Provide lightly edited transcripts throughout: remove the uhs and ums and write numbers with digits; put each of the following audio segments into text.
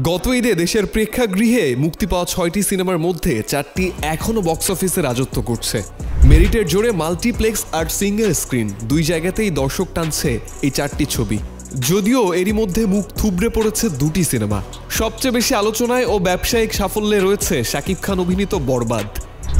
গত ঈদে দেশের প্রেক্ষাগৃহে মুক্তি পাওয়া ৬টি সিনেমার মধ্যে ৪টি এখনও বক্স অফিসে রাজত্ব করছে। মেরিটের জোরে মাল্টিপ্লেক্স আর সিঙ্গেল স্ক্রিন দুই জায়গাতেই দর্শক টানছে এই ৪টি ছবি। যদিও এরই মধ্যে মুখ থুবড়ে পড়েছে দুটি সিনেমা। সবচেয়ে বেশি আলোচনায় ও ব্যবসায়িক সাফল্যে রয়েছে শাকিব খান অভিনীত বরবাদ।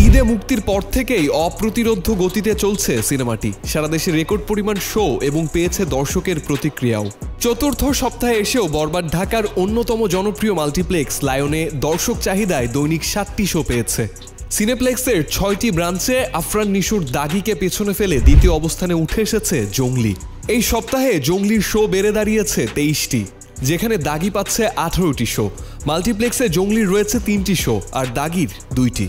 ঈদে মুক্তির পর থেকেই অপ্রতিরোধ্য গতিতে চলছে সিনেমাটি। সারা দেশে রেকর্ড পরিমাণ শো এবং পেয়েছে দর্শকের প্রতিক্রিয়াও। চতুর্থ সপ্তাহে এসেও বরবাদ ঢাকার অন্যতম জনপ্রিয় মাল্টিপ্লেক্স লায়নে দর্শক চাহিদায় দৈনিক 7টি শো পেয়েছে। সিনেপ্লেক্সের 6টি ব্রাঞ্চে আফরান নিশুর দাগিকে পেছনে ফেলে দ্বিতীয় অবস্থানে উঠে এসেছে জঙ্গলি। এই সপ্তাহে জঙ্গলির শো বেড়ে দাঁড়িয়েছে 23টি, যেখানে দাগি পাচ্ছে 18টি শো। মাল্টিপ্লেক্সে জঙ্গলির রয়েছে 3টি শো আর দাগির 2টি।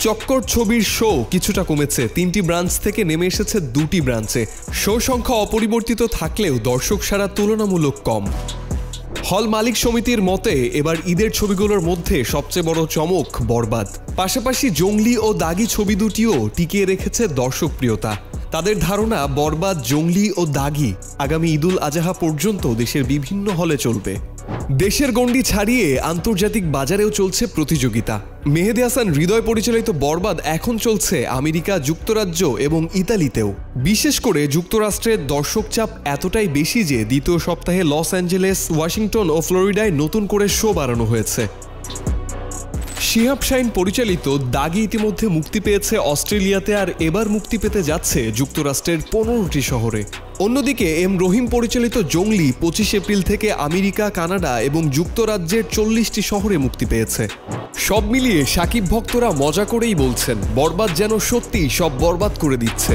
চক্কর ছবির শো কিছুটা কমেছে, 3টি ব্রাঞ্চ থেকে নেমে এসেছে 2টি ব্রাঞ্চে। শো সংখ্যা অপরিবর্তিত থাকলেও দর্শক সাড়া তুলনামূলক কম। হল মালিক সমিতির মতে এবার ঈদের ছবিগুলোর মধ্যে সবচেয়ে বড় চমক বরবাদ। পাশাপাশি জঙ্গলি ও দাগি ছবি দুটিও টিকিয়ে রেখেছে দর্শকপ্রিয়তা। তাদের ধারণা বরবাদ, জঙ্গলি ও দাগি আগামী ঈদুল আজহা পর্যন্ত দেশের বিভিন্ন হলে চলবে। দেশের গণ্ডি ছাড়িয়ে আন্তর্জাতিক বাজারেও চলছে প্রতিযোগিতা। মেহেদী হাসান হৃদয় পরিচালিত বরবাদ এখন চলছে আমেরিকা, যুক্তরাজ্য এবং ইতালিতেও। বিশেষ করে যুক্তরাষ্ট্রের দর্শক চাপ এতটাই বেশি যে দ্বিতীয় সপ্তাহে লস অ্যাঞ্জেলেস, ওয়াশিংটন ও ফ্লোরিডায় নতুন করে শো বাড়ানো হয়েছে। শিহাব শাহিন পরিচালিত দাগি ইতিমধ্যে মুক্তি পেয়েছে অস্ট্রেলিয়াতে, আর এবার মুক্তি পেতে যাচ্ছে যুক্তরাষ্ট্রের 15টি শহরে। অন্যদিকে এম রহিম পরিচালিত জঙ্গলি 25 এপ্রিল থেকে আমেরিকা, কানাডা এবং যুক্তরাজ্যের 40টি শহরে মুক্তি পেয়েছে। সব মিলিয়ে শাকিব ভক্তরা মজা করেই বলছেন বরবাদ যেন সত্যিই সব বরবাদ করে দিচ্ছে।